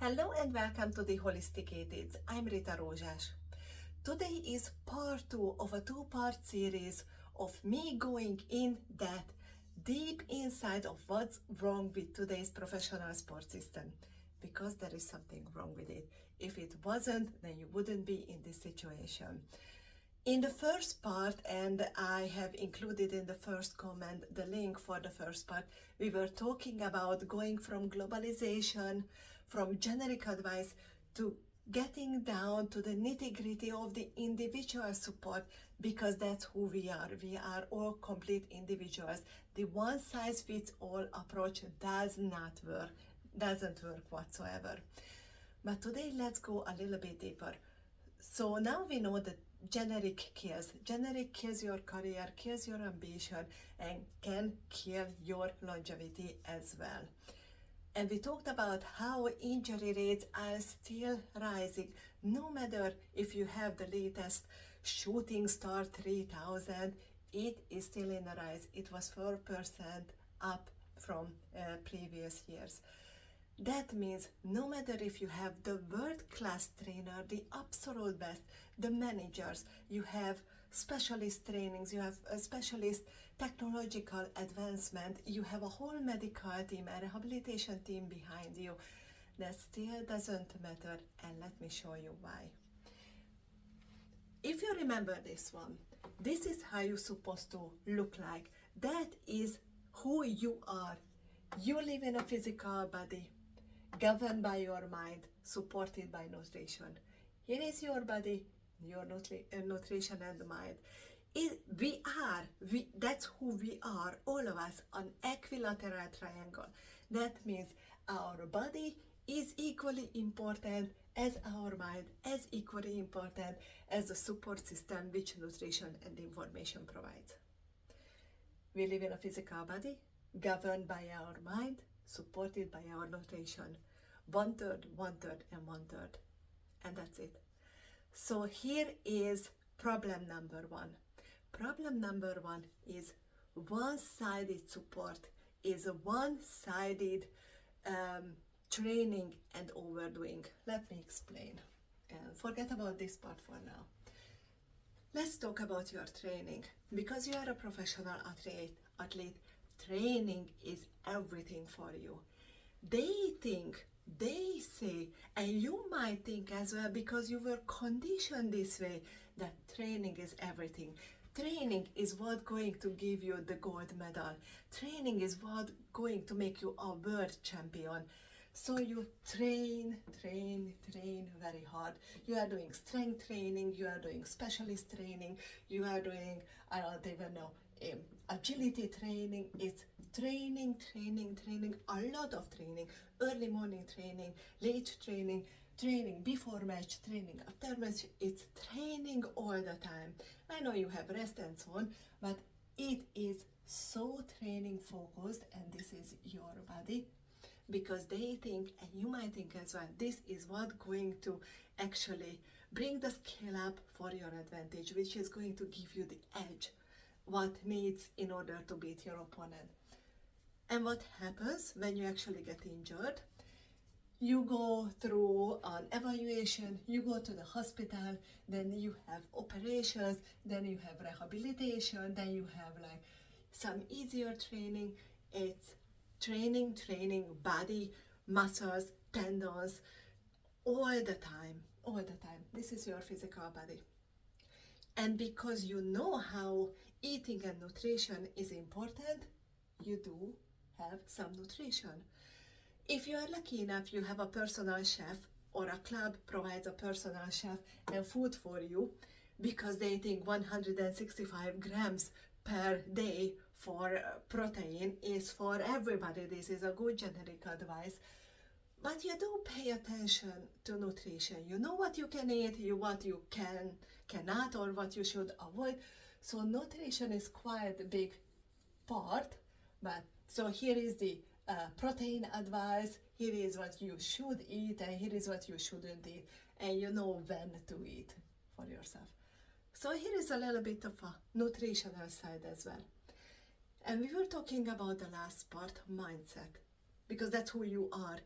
Hello and welcome to the Holisticated. I'm Rita Rózsás. Today is part 2 of a two-part series of me going in that deep inside of what's wrong with today's professional sports system. Because there is something wrong with it. If it wasn't, then you wouldn't be in this situation. In the first part, and I have included in the first comment the link for the first part, we were talking about going from globalization, from generic advice to getting down to the nitty-gritty of the individual support, because that's who we are. We are all complete individuals. The one-size-fits-all approach doesn't work whatsoever. But today let's go a little bit deeper. So now we know that generic kills. Generic kills your career, kills your ambition, and can kill your longevity as well. And we talked about how injury rates are still rising, no matter if you have the latest Shooting Star 3000, it is still in a rise. It was 4% up from previous years. That means no matter if you have the world-class trainer, the absolute best, the managers, you have specialist trainings, you have a specialist technological advancement, you have a whole medical team, a rehabilitation team behind you, that still doesn't matter, and let me show you why. If you remember this one, this is how you're supposed to look like. That is who you are. You live in a physical body, governed by your mind, supported by nutrition. Here is your body, your nutrition and mind. That's who we are, all of us, an equilateral triangle. That means our body is equally important as our mind, as equally important as the support system which nutrition and information provides. We live in a physical body, governed by our mind, supported by our nutrition. 1/3, 1/3, and 1/3. And that's it. So here is problem number one. Problem number one is one-sided support, is a one-sided training and overdoing. Let me explain. Forget about this part for now. Let's talk about your training. Because you are a professional athlete, training is everything for you. They say, and you might think as well, because you were conditioned this way, that training is everything. Training is what going to give you the gold medal. Training is what going to make you a world champion. So you train very hard. You are doing strength training, you are doing specialist training, you are doing, I don't even know, agility training. It's training, a lot of training, early morning training, late training, training before match, training after match. It's training all the time. I know you have rest and so on, but it is so training focused, and this is your body, because they think, and you might think as well, this is what going to actually bring the scale up for your advantage, which is going to give you the edge, what needs in order to beat your opponent. And what happens when you actually get injured? You go through an evaluation, you go to the hospital, then you have operations, then you have rehabilitation, then you have like some easier training. It's training, body, muscles, tendons, all the time. This is your physical body. And because you know how eating and nutrition is important, you do have some nutrition. If you are lucky enough, you have a personal chef, or a club provides a personal chef and food for you, because they think 165 grams per day for protein is for everybody. This is a good generic advice. But you do pay attention to nutrition. You know what you can eat, what you cannot, or what you should avoid. So nutrition is quite a big part. But so here is the protein advice. Here is what you should eat, and here is what you shouldn't eat, and you know when to eat for yourself. So here is a little bit of a nutritional side as well. And we were talking about the last part, mindset, because that's who you are.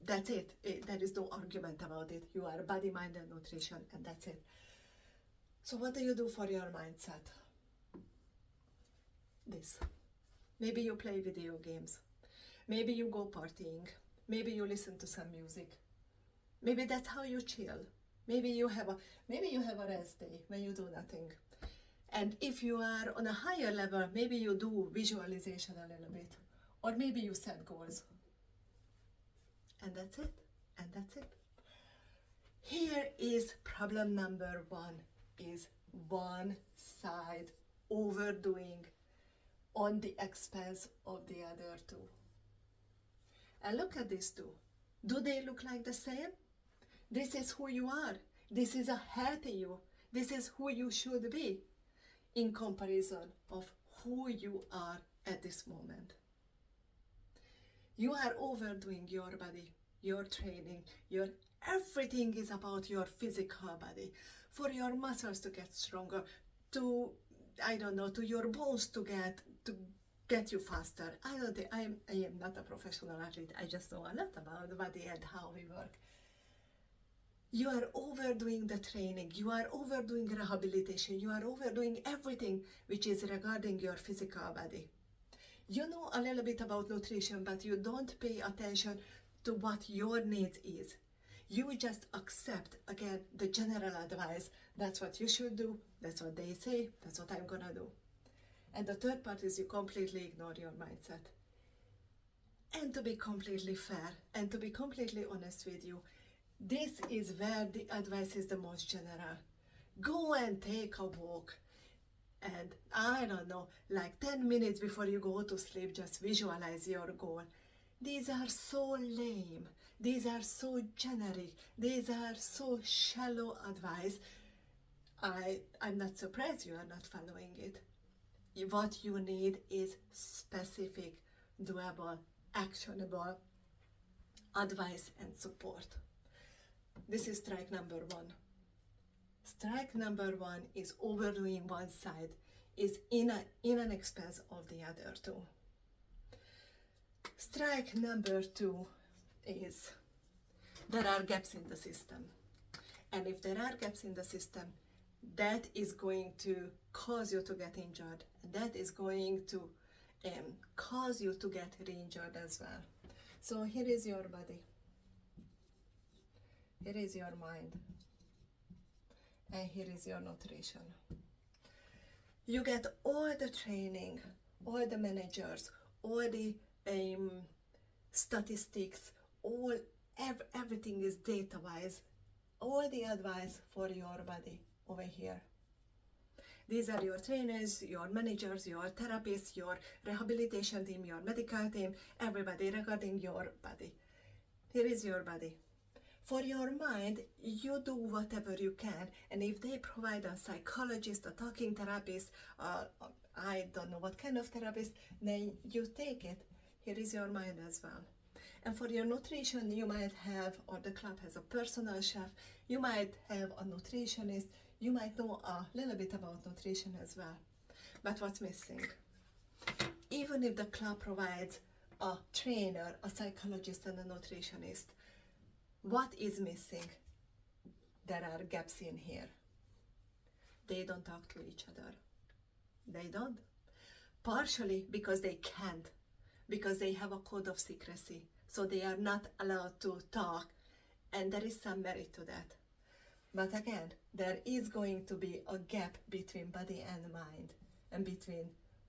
That's it. There is no argument about it. You are body, mind, and nutrition, and that's it. So what do you do for your mindset? This. Maybe you play video games. Maybe you go partying. Maybe you listen to some music. Maybe that's how you chill. Maybe you have a rest day when you do nothing. And if you are on a higher level, maybe you do visualization a little bit. Or maybe you set goals. And that's it. And that's it. Here is problem number one, is one side overdoing on the expense of the other two. And look at these two. Do they look like the same? This is who you are. This is a healthy you. This is who you should be in comparison of who you are at this moment. You are overdoing your body, your training, your everything is about your physical body, for your muscles to get stronger, to your bones to get you faster. I am not a professional athlete. I just know a lot about the body and how we work. You are overdoing the training. You are overdoing rehabilitation. You are overdoing everything which is regarding your physical body. You know a little bit about nutrition, but you don't pay attention to what your needs is. You just accept, again, the general advice. That's what you should do. That's what they say. That's what I'm gonna do. And the third part is you completely ignore your mindset. And to be completely fair and to be completely honest with you, this is where the advice is the most general. Go and take a walk. And I don't know, like 10 minutes before you go to sleep, just visualize your goal. These are so lame. These are so generic. These are so shallow advice. I'm not surprised you are not following it. What you need is specific, doable, actionable advice and support. This is strike number one. Strike number one is overdoing one side, is in an expense of the other two. Strike number two is there are gaps in the system. And if there are gaps in the system, that is going to cause you to get injured. And that is going to cause you to get re-injured as well. So here is your body. Here is your mind. And here is your nutrition. You get all the training, all the managers, all the statistics, everything is data-wise, all the advice for your body over here. These are your trainers, your managers, your therapists, your rehabilitation team, your medical team, everybody regarding your body. Here is your body. For your mind, you do whatever you can, and if they provide a psychologist, a talking therapist, I don't know what kind of therapist, then you take it. Here is your mind as well. And for your nutrition, you might have, or the club has a personal chef, you might have a nutritionist, you might know a little bit about nutrition as well. But what's missing? Even if the club provides a trainer, a psychologist, and a nutritionist, what is missing? There are gaps in here. They don't talk to each other. They don't. Partially because they can't, because they have a code of secrecy. So they are not allowed to talk, and there is some merit to that. But again, there is going to be a gap between body and mind, and between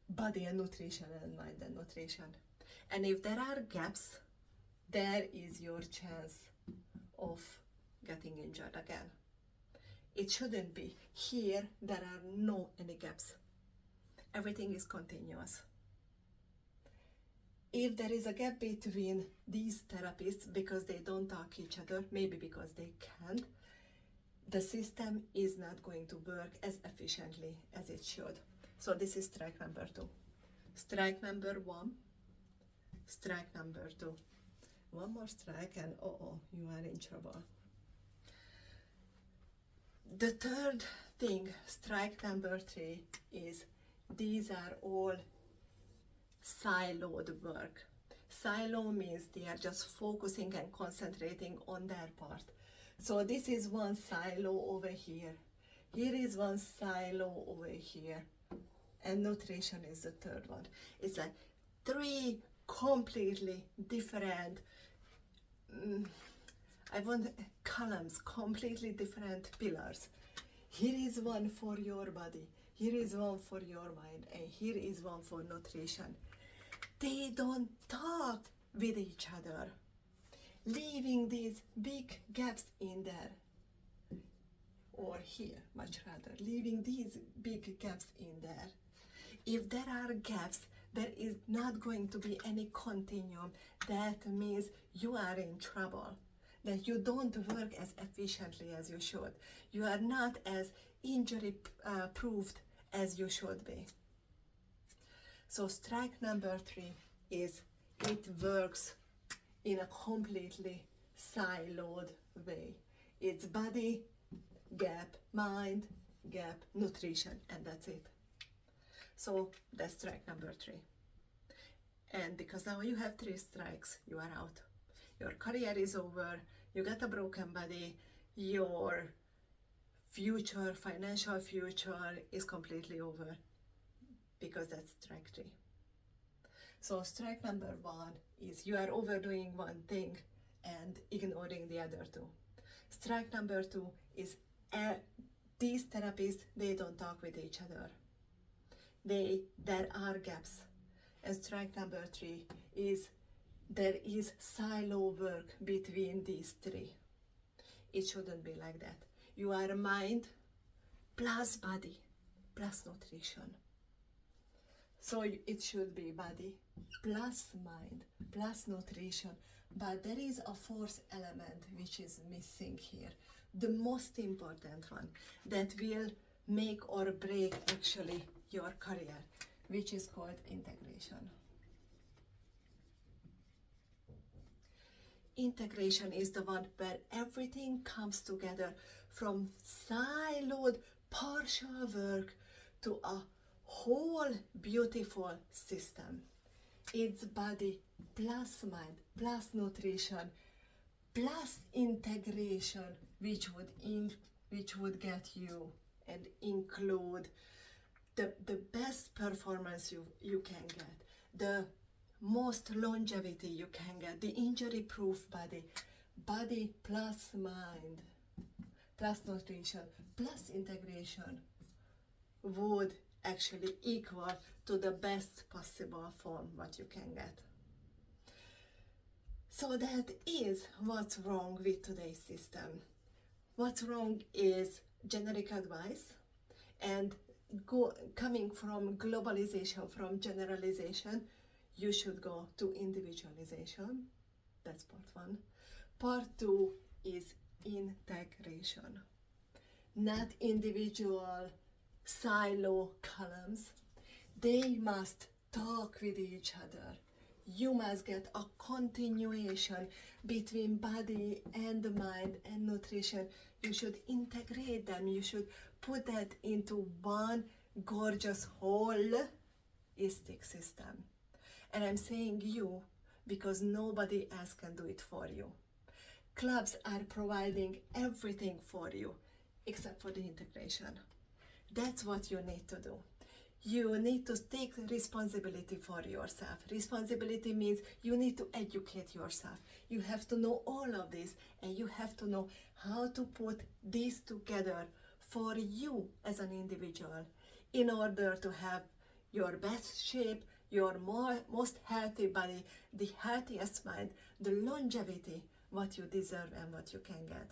body and nutrition and mind and nutrition. And if there are gaps, there is your chance of getting injured again. It shouldn't be. Here, there are no any gaps. Everything is continuous. If there is a gap between these therapists because they don't talk each other, maybe because they can't, the system is not going to work as efficiently as it should. So this is strike number two. Strike number one, strike number two. One more strike and you are in trouble. The third thing, strike number three, is these are all siloed work. Silo means they are just focusing and concentrating on their part. So this is one silo over here. Here is one silo over here. And nutrition is the third one. It's like three completely different, I want columns, completely different pillars. Here is one for your body, here is one for your mind, and here is one for nutrition. They don't talk with each other, leaving these big gaps in there. Or here, much rather, leaving these big gaps in there. If there are gaps, there is not going to be any continuum. That means you are in trouble, that you don't work as efficiently as you should. You are not as injury proofed as you should be. So strike number 3 is it works in a completely siloed way. It's body, gap, mind, gap, nutrition, and that's it. So that's strike number 3. And because now you have 3 strikes, you are out. Your career is over, you got a broken body, your future, financial future is completely over, because that's strike 3. So strike number 1 is you are overdoing one thing and ignoring the other 2. Strike number 2 is these therapists, they don't talk with each other. There are gaps. And strike number 3 is there is silo work between these 3. It shouldn't be like that. You are mind plus body plus nutrition. So it should be body plus mind plus nutrition. But there is a 4th element which is missing here. The most important one that will make or break actually your career, which is called integration. Integration is the one where everything comes together, from siloed partial work to a whole beautiful system. It's body plus mind plus nutrition plus integration, which would get you and include the best performance you can get, the most longevity you can get, the injury-proof body plus mind plus nutrition plus integration would actually equal to the best possible form what you can get. So that is what's wrong with today's system. What's wrong is generic advice and coming from globalization, from generalization. You should go to individualization. That's part 1. Part 2 is integration. Not individual silo columns. They must talk with each other. You must get a continuation between body and mind and nutrition. You should integrate them. You should put that into one gorgeous holistic system. And I'm saying you because nobody else can do it for you. Clubs are providing everything for you except for the integration. That's what you need to do. You need to take responsibility for yourself. Responsibility means you need to educate yourself. You have to know all of this, and you have to know how to put this together for you as an individual in order to have your best shape, your most healthy body, the healthiest mind, the longevity, what you deserve and what you can get.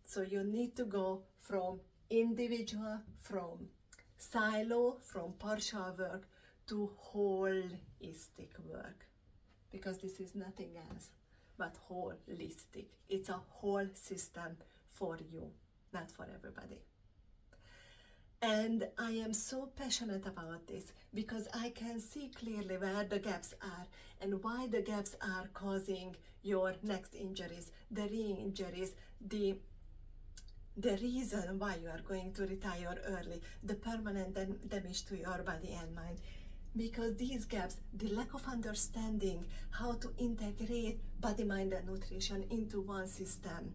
So you need to go from individual, from silo, from partial work to holistic work, because this is nothing else but holistic. It's a whole system for you, not for everybody. And I am so passionate about this because I can see clearly where the gaps are and why the gaps are causing your next injuries, the re-injuries, the reason why you are going to retire early, the permanent damage to your body and mind. Because these gaps, the lack of understanding how to integrate body, mind, and nutrition into one system,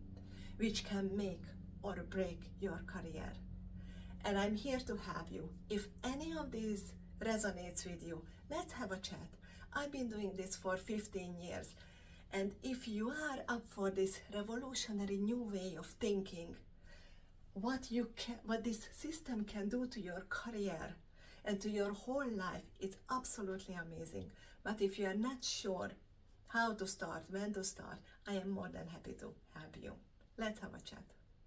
which can make or break your career. And I'm here to help you. If any of these resonates with you, let's have a chat. I've been doing this for 15 years. And if you are up for this revolutionary new way of thinking, what this system can do to your career and to your whole life, it's absolutely amazing. But if you are not sure how to start, when to start, I am more than happy to help you. Let's have a chat.